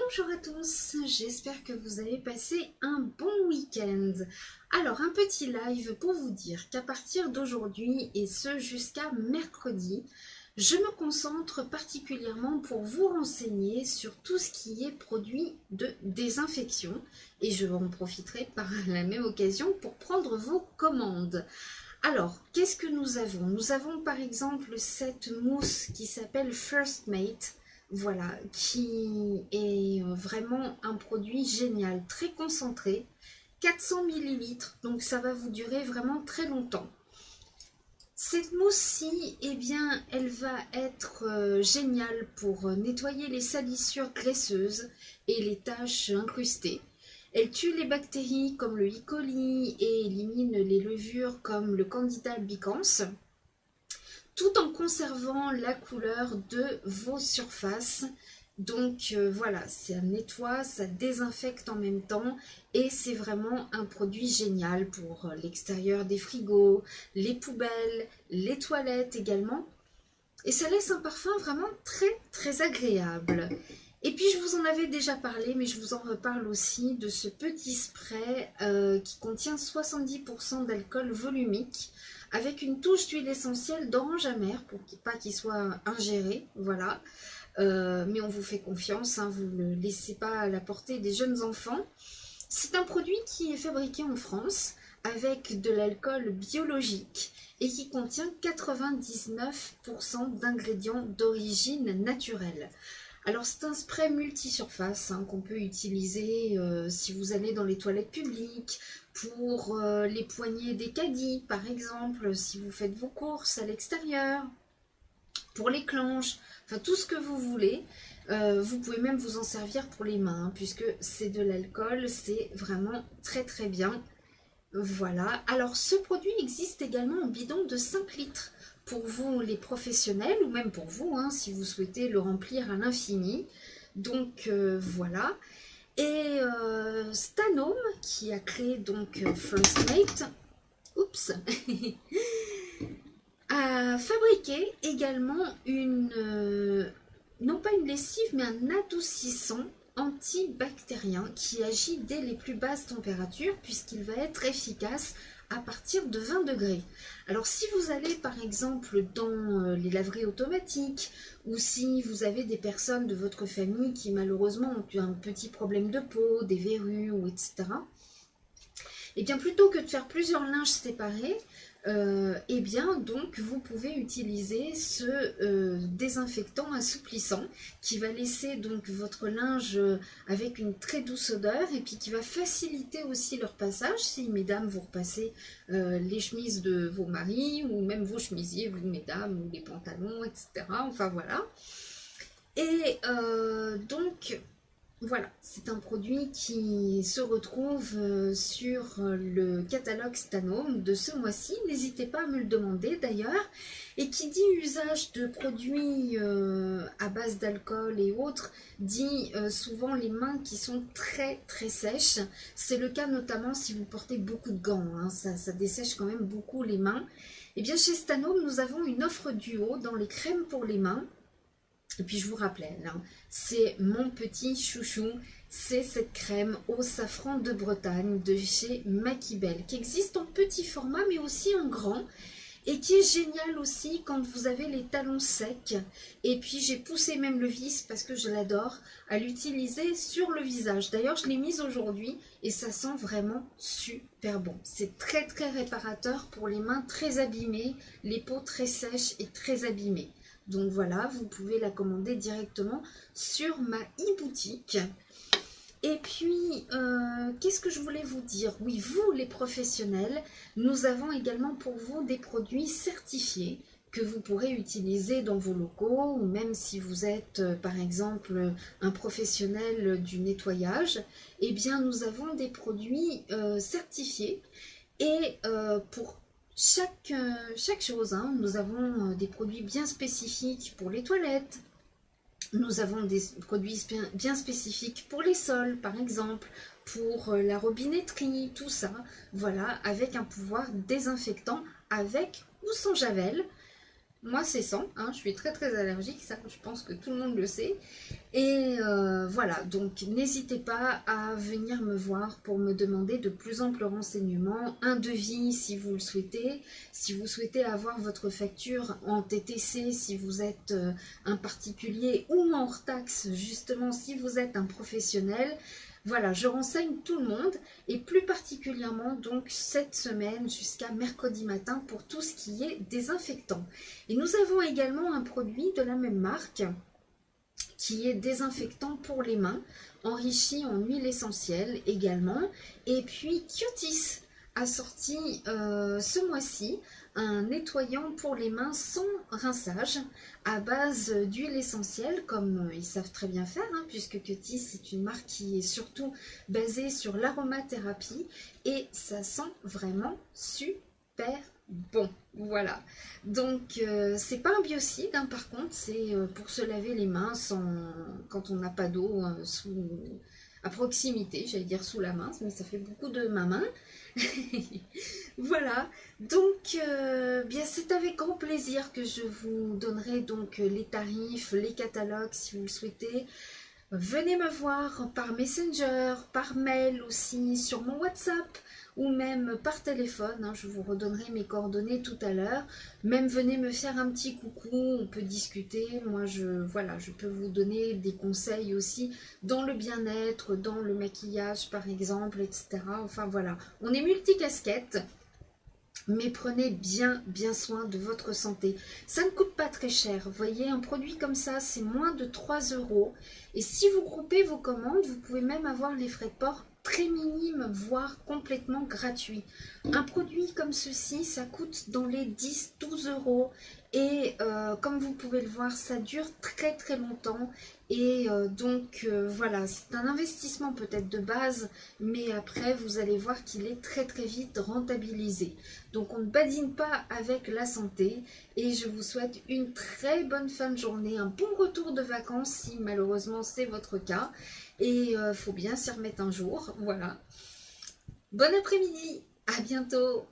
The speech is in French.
Bonjour à tous, j'espère que vous avez passé un bon week-end. Alors un petit live pour vous dire qu'à partir d'aujourd'hui et ce jusqu'à mercredi, je me concentre particulièrement pour vous renseigner sur tout ce qui est produit de désinfection et je en profiterai par la même occasion pour prendre vos commandes. Alors, qu'est-ce que nous avons? Nous avons par exemple cette mousse qui s'appelle First Mate. Voilà, qui est vraiment un produit génial, très concentré, 400 millilitres, donc ça va vous durer vraiment très longtemps. Cette mousse-ci, eh bien, elle va être géniale pour nettoyer les salissures graisseuses et les taches incrustées. Elle tue les bactéries comme le E. coli et élimine les levures comme le Candida albicans, tout en conservant la couleur de vos surfaces. Donc voilà, ça nettoie, ça désinfecte en même temps et c'est vraiment un produit génial pour l'extérieur des frigos, les poubelles, les toilettes également. Et ça laisse un parfum vraiment très agréable. Et puis je vous en avais déjà parlé, mais je vous en reparle aussi de ce petit spray qui contient 70% d'alcool volumique avec une touche d'huile essentielle d'orange amère pour pas qu'il soit ingéré, voilà. Mais on vous fait confiance, hein, vous ne le laissez pas à la portée des jeunes enfants. C'est un produit qui est fabriqué en France avec de l'alcool biologique et qui contient 99% d'ingrédients d'origine naturelle. Alors c'est un spray multisurface hein, qu'on peut utiliser si vous allez dans les toilettes publiques, pour les poignées des caddies par exemple, si vous faites vos courses à l'extérieur, pour les clenches, enfin tout ce que vous voulez. Vous pouvez même vous en servir pour les mains, hein, puisque c'est de l'alcool, c'est vraiment très bien. Voilà, alors ce produit existe également en bidon de 5 litres pour vous les professionnels ou même pour vous hein, si vous souhaitez le remplir à l'infini. Donc voilà. Et Stanome qui a créé donc First Mate, oups, a fabriqué également une, non pas une lessive mais un adoucissant antibactérien qui agit dès les plus basses températures puisqu'il va être efficace à partir de 20 degrés. Alors si vous allez par exemple dans les laveries automatiques ou si vous avez des personnes de votre famille qui malheureusement ont eu un petit problème de peau, des verrues ou etc. Et bien plutôt que de faire plusieurs linges séparés, et bien donc vous pouvez utiliser ce désinfectant assouplissant qui va laisser donc votre linge avec une très douce odeur et puis qui va faciliter aussi leur passage si mesdames vous repassez les chemises de vos maris ou même vos chemisiers vous mesdames ou les pantalons etc. Enfin voilà. Et donc voilà, c'est un produit qui se retrouve sur le catalogue Stanome de ce mois-ci. N'hésitez pas à me le demander d'ailleurs. Et qui dit usage de produits à base d'alcool et autres, dit souvent les mains qui sont très sèches. C'est le cas notamment si vous portez beaucoup de gants, hein. Ça dessèche quand même beaucoup les mains. Et bien chez Stanome, nous avons une offre duo dans les crèmes pour les mains. Et puis je vous rappelle, hein, c'est mon petit chouchou, c'est cette crème au safran de Bretagne de chez Makibel, qui existe en petit format mais aussi en grand, et qui est génial aussi quand vous avez les talons secs. Et puis j'ai poussé même le vice, parce que je l'adore, à l'utiliser sur le visage. D'ailleurs je l'ai mise aujourd'hui et ça sent vraiment super bon. C'est très réparateur pour les mains très abîmées, les peaux très sèches et très abîmées. Donc voilà, vous pouvez la commander directement sur ma e-boutique. Et puis, qu'est-ce que je voulais vous dire? Oui, vous les professionnels, nous avons également pour vous des produits certifiés que vous pourrez utiliser dans vos locaux ou même si vous êtes par exemple un professionnel du nettoyage, eh bien nous avons des produits certifiés et pour chaque chose, hein, nous avons des produits bien spécifiques pour les toilettes, nous avons des produits bien spécifiques pour les sols, par exemple, pour la robinetterie, tout ça, voilà, avec un pouvoir désinfectant avec ou sans javel. Moi, c'est sans, hein, je suis très allergique, ça je pense que tout le monde le sait. Et voilà, donc n'hésitez pas à venir me voir pour me demander de plus amples renseignements, un devis si vous le souhaitez, si vous souhaitez avoir votre facture en TTC, si vous êtes un particulier ou en hors taxe, justement si vous êtes un professionnel. Voilà, je renseigne tout le monde et plus particulièrement donc cette semaine jusqu'à mercredi matin pour tout ce qui est désinfectant. Et nous avons également un produit de la même marque qui est désinfectant pour les mains, enrichi en huile essentielle également. Et puis Kyotis a sorti ce mois-ci un nettoyant pour les mains sans rinçage à base d'huile essentielle, comme ils savent très bien faire, hein, puisque Kyotis c'est une marque qui est surtout basée sur l'aromathérapie et ça sent vraiment super bon. Voilà, donc c'est pas un biocide, hein, par contre, c'est pour se laver les mains sans, quand on n'a pas d'eau à proximité, j'allais dire sous la main, mais ça fait beaucoup de ma main. Voilà, donc bien c'est avec grand plaisir que je vous donnerai donc les tarifs, les catalogues si vous le souhaitez. Venez me voir par Messenger, par mail aussi, sur mon WhatsApp ou même par téléphone, hein, je vous redonnerai mes coordonnées tout à l'heure. Même venez me faire un petit coucou, on peut discuter. Moi, voilà, je peux vous donner des conseils aussi dans le bien-être, dans le maquillage par exemple, etc. Enfin voilà, on est multicasquette. Mais prenez bien soin de votre santé. Ça ne coûte pas très cher. Vous voyez, un produit comme ça, c'est moins de 3 €. Et si vous groupez vos commandes, vous pouvez même avoir les frais de port très minimes, voire complètement gratuits. Un produit comme ceci, ça coûte dans les 10-12 €. Et comme vous pouvez le voir, ça dure très longtemps. Et voilà, c'est un investissement peut-être de base, mais après vous allez voir qu'il est très vite rentabilisé. Donc on ne badine pas avec la santé et je vous souhaite une très bonne fin de journée, un bon retour de vacances si malheureusement c'est votre cas. Et faut bien s'y remettre un jour, voilà. Bon après-midi, à bientôt.